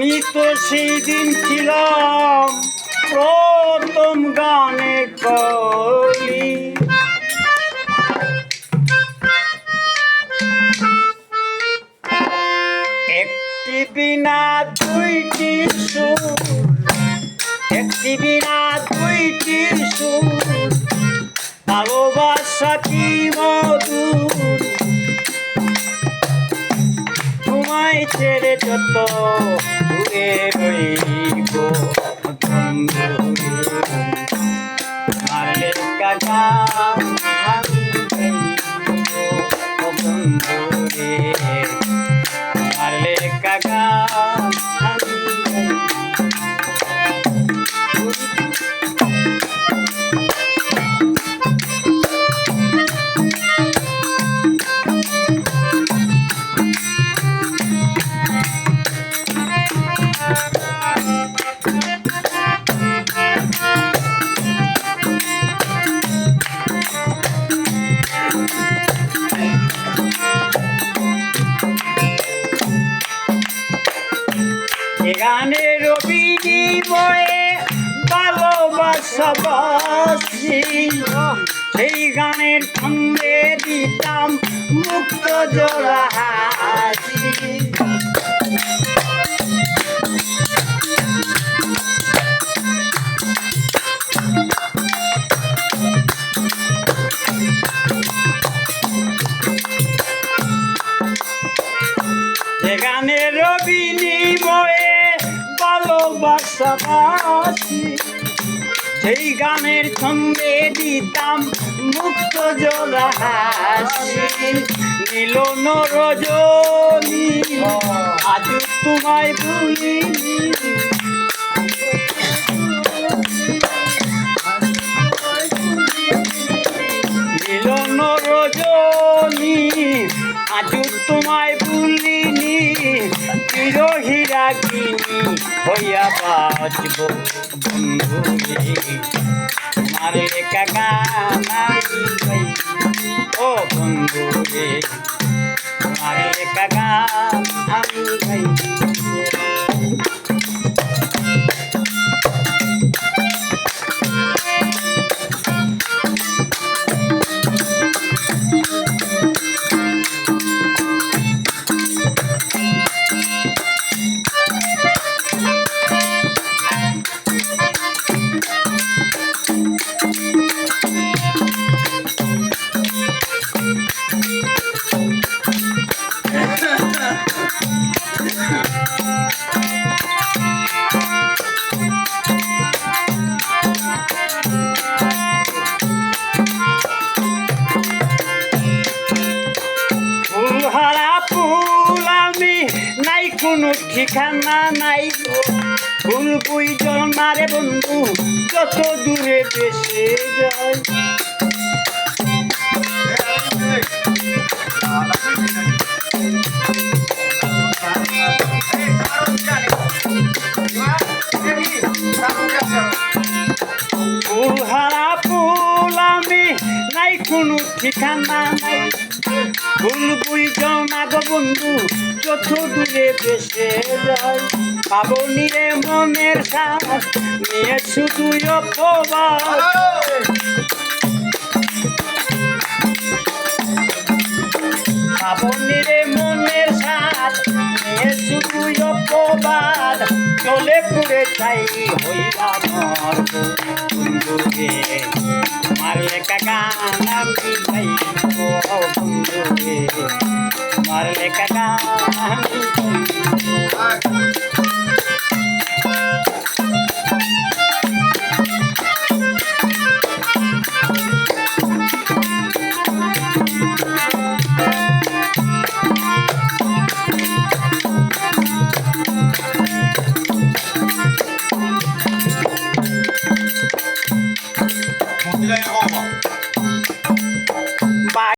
আমি তো সেই দিন ছিলাম প্রথম গানের কলি। একটি বিনা দুইটি সুর, একটি বিনা দুইটি সুর, ভালোবাসা কি মধুর, তোমায় ছেড়ে যত দূরে রইব বন্ধুরে, তোমার লেখা গান আমি গাইব বন্ধুরে, তোমার লেখা গান আমি গানের বিনিময়ে ভালোবাসাবাসি, সেই গানের ছন্দে দিতাম মুক্ত জোড়া হাসি। যে গানের বিনিময়ে ভালোবাসাবাসি, সেই গানের ছন্দে দিতাম মুক্ত জোড়া হাসি। মিলন রজনী আজ তোমায় ভুলিনি, মিলন রজনী আজ তোমায় ভুলিনি, চিরহীরা কিনি হইয়া বাঁচব বন্ধুরে, তোমার লেখা গান আমি গাইব ও বন্ধুরে, তোমার লেখা গান আমি গাইব। কোনো ঠিকানা নাই, ফুল বুই জন্মারে বন্ধু যত দূরে বেশে যায়। ফুল হারা ফুল আমি নাই কোনো ঠিকানা নাই, ফুল বুই জমা গো বন্ধু যত দূরে বেশে যায়। পাবনি রে মনের সাথ নিয়ে শুধু অপবাদ, পাবনি রে মনের সাথ নিয়ে শুধু অপবাদ, চলে পুড়ে চাই হইয়া মরব বন্ধুরে, তোমার লেখা গান আমি গাইব বন্ধুরে, তোমার লেখা গান আমি গাইব।